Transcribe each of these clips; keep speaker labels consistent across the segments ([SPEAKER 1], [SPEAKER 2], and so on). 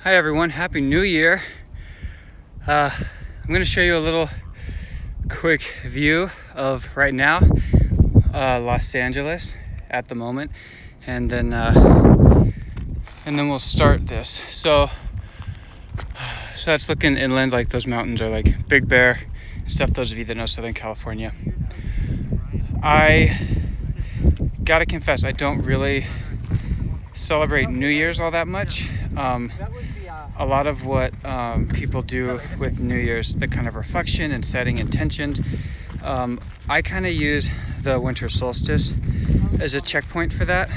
[SPEAKER 1] Hi everyone, Happy New Year. I'm going to show you a little quick view of right now, Los Angeles at the moment, and then we'll start this. So that's looking inland, like those mountains are like Big Bear and stuff, those of you that know Southern California. I gotta confess, I don't really celebrate New Year's all that much. A lot of what people do with New Year's, the kind of reflection and setting intentions, I kind of use the winter solstice as a checkpoint for that.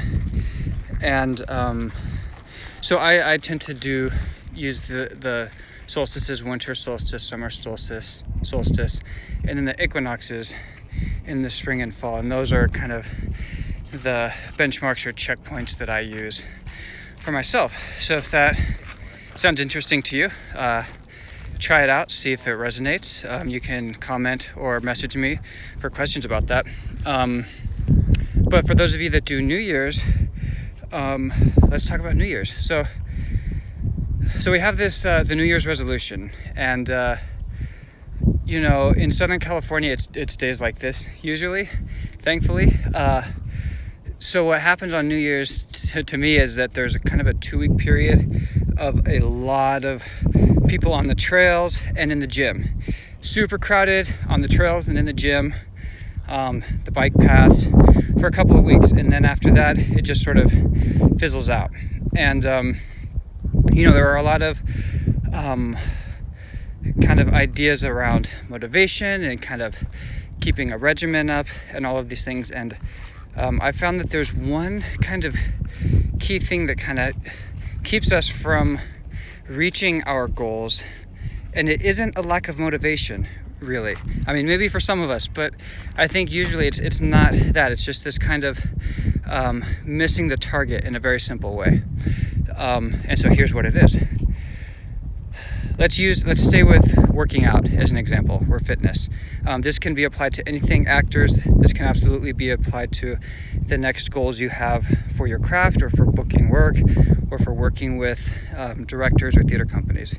[SPEAKER 1] And so I tend to use the solstices, winter solstice, summer solstice, and then the equinoxes in the spring and fall. And those are kind of the benchmarks or checkpoints that I use for myself. So if that sounds interesting to you, try it out, see if it resonates. You can comment or message me for questions about that. But for those of you that do New Year's, let's talk about New Year's. So we have this the New Year's resolution, and in Southern California, it's days like this usually, thankfully. So what happens on New Year's to me is that there's a kind of a 2-week period of a lot of people on the trails and in the gym. Super crowded on the trails and in the gym, the bike paths, for a couple of weeks. And then after that, it just sort of fizzles out. And, there are a lot of kind of ideas around motivation and kind of keeping a regimen up and all of these things. And I found that there's one kind of key thing that kind of keeps us from reaching our goals, and it isn't a lack of motivation, really. I mean, maybe for some of us, but I think usually it's not that. It's just this kind of missing the target in a very simple way. And so here's what it is. Let's stay with working out as an example, or fitness. This can be applied to anything, actors. This can absolutely be applied to the next goals you have for your craft, or for booking work, or for working with directors or theater companies.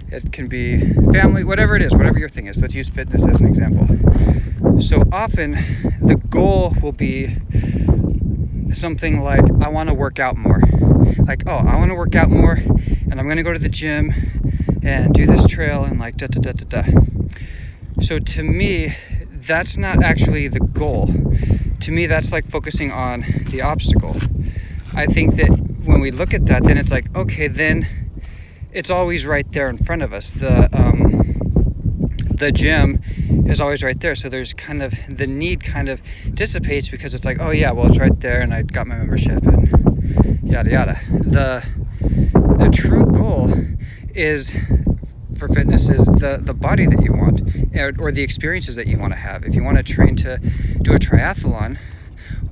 [SPEAKER 1] It can be family, whatever it is, whatever your thing is. Let's use fitness as an example. So often the goal will be something like, I want to work out more. Like, I want to work out more, and I'm going to go to the gym and do this trail and like da. So to me, that's not actually the goal. To me, that's like focusing on the obstacle. I think that when we look at that, then it's like, okay, then it's always right there in front of us. The gym is always right there. So there's kind of, the need kind of dissipates, because it's like, oh yeah, well, it's right there and I got my membership and yada yada. The true goal is, for fitness, is the body that you want, or the experiences that you want to have. If you want to train to do a triathlon,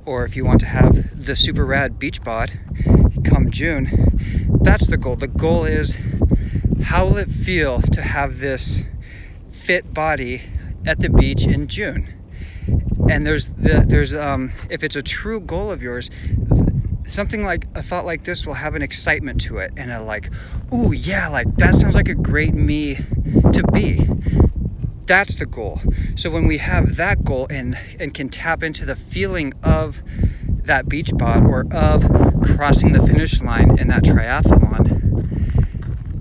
[SPEAKER 1] or if you want to have the super rad beach bod come June, that's the goal. The goal is, how will it feel to have this fit body at the beach in June? And there's if it's a true goal of yours, something like a thought like this will have an excitement to it, and a like, ooh yeah, like that sounds like a great me to be. That's the goal. So when we have that goal and can tap into the feeling of that beach bod, or of crossing the finish line in that triathlon,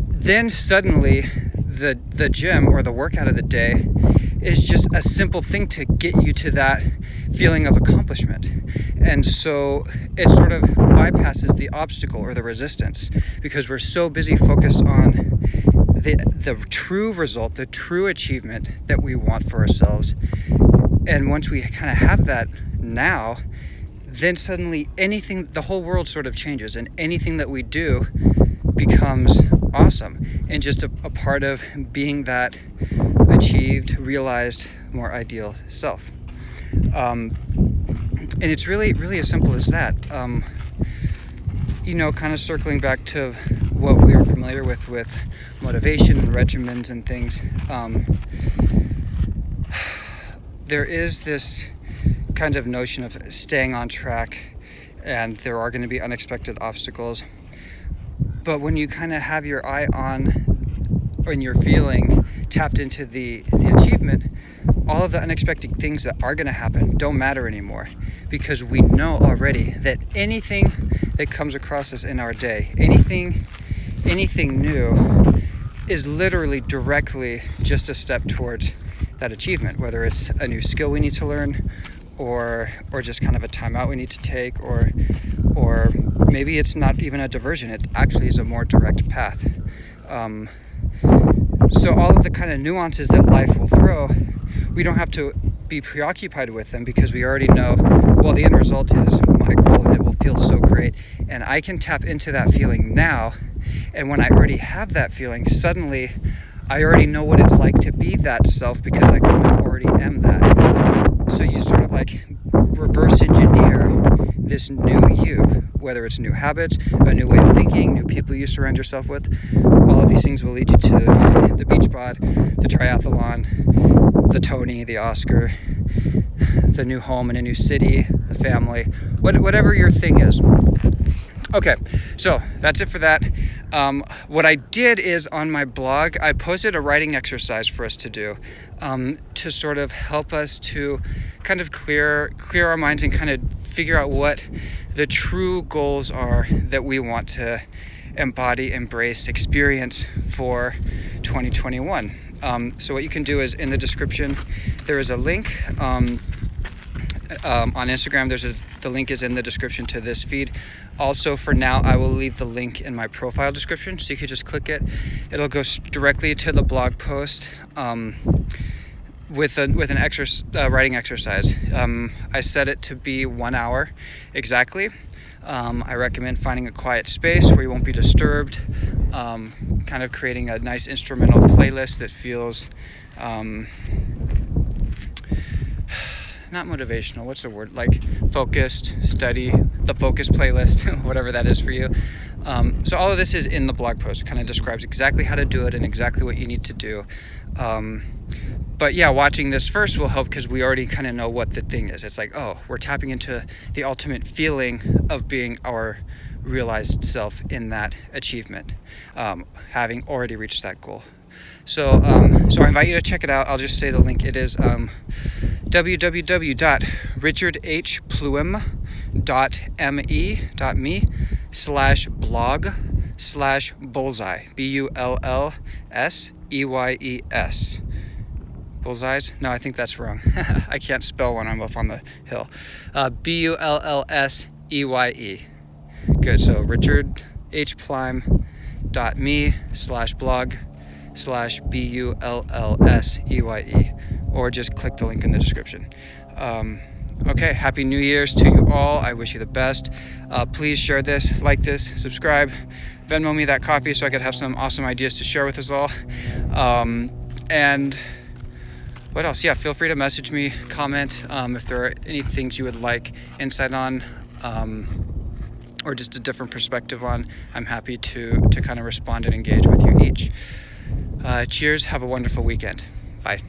[SPEAKER 1] then suddenly the gym or the workout of the day is just a simple thing to get you to that feeling of accomplishment. And so it sort of bypasses the obstacle or the resistance, because we're so busy focused on the true result, the true achievement that we want for ourselves. And once we kind of have that now, then suddenly the whole world sort of changes, and anything that we do becomes awesome, and just a part of being that achieved, realized, more ideal self. And it's really, really as simple as that. Kind of circling back to what we are familiar with motivation and regimens and things. There is this kind of notion of staying on track, and there are going to be unexpected obstacles. But when you kind of have your eye on, when you're feeling tapped into the achievement, all of the unexpected things that are going to happen don't matter anymore, because we know already that anything that comes across us in our day, anything new, is literally directly just a step towards that achievement, whether it's a new skill we need to learn, or just kind of a timeout we need to take, or maybe it's not even a diversion, it actually is a more direct path. So all of the kind of nuances that life will throw, we don't have to be preoccupied with them, because we already know, well, the end result is my goal and it will feel so great, and I can tap into that feeling now. And when I already have that feeling, suddenly I already know what it's like to be that self, because I kind of already am that. So you sort of like reverse engineer this new you, whether it's new habits, a new way of thinking, new people you surround yourself with. All of these things will lead you to the beach bod, the triathlon, the Tony, the Oscar, the new home in a new city, the family, whatever your thing is. Okay, so that's it for that. What I did is, on my blog, I posted a writing exercise for us to do, to sort of help us to kind of clear our minds and kind of figure out what the true goals are that we want to embody, embrace, experience for 2021. So what you can do is, in the description, there is a link. On Instagram, the link is in the description to this feed. Also, for now, I will leave the link in my profile description, so you can just click it. It'll go directly to the blog post with an writing exercise. I set it to be 1 hour exactly. I recommend finding a quiet space where you won't be disturbed, kind of creating a nice instrumental playlist that feels not motivational, what's the word, like focused, steady, the focus playlist, whatever that is for you. So all of this is in the blog post. It kind of describes exactly how to do it and exactly what you need to do. But yeah, watching this first will help, because we already kind of know what the thing is. It's like, oh, we're tapping into the ultimate feeling of being our realized self in that achievement, having already reached that goal. So I invite you to check it out. I'll just say the link. It is www.richardhpluem.me/blog/bullseye, BULLSEYES. Bullseyes? No, I think that's wrong. I can't spell when I'm up on the hill. BULLSEYE. Good. So richardhpluem.me/blog/BULLSEYE, or just click the link in the description. Okay, Happy New Year's to you all. I wish you the best. Please share this, like this, subscribe, Venmo me that coffee so I could have some awesome ideas to share with us all. And what else? Yeah, feel free to message me, comment if there are any things you would like insight on, or just a different perspective on. I'm happy to kind of respond and engage with you each. Cheers. Have a wonderful weekend. Bye.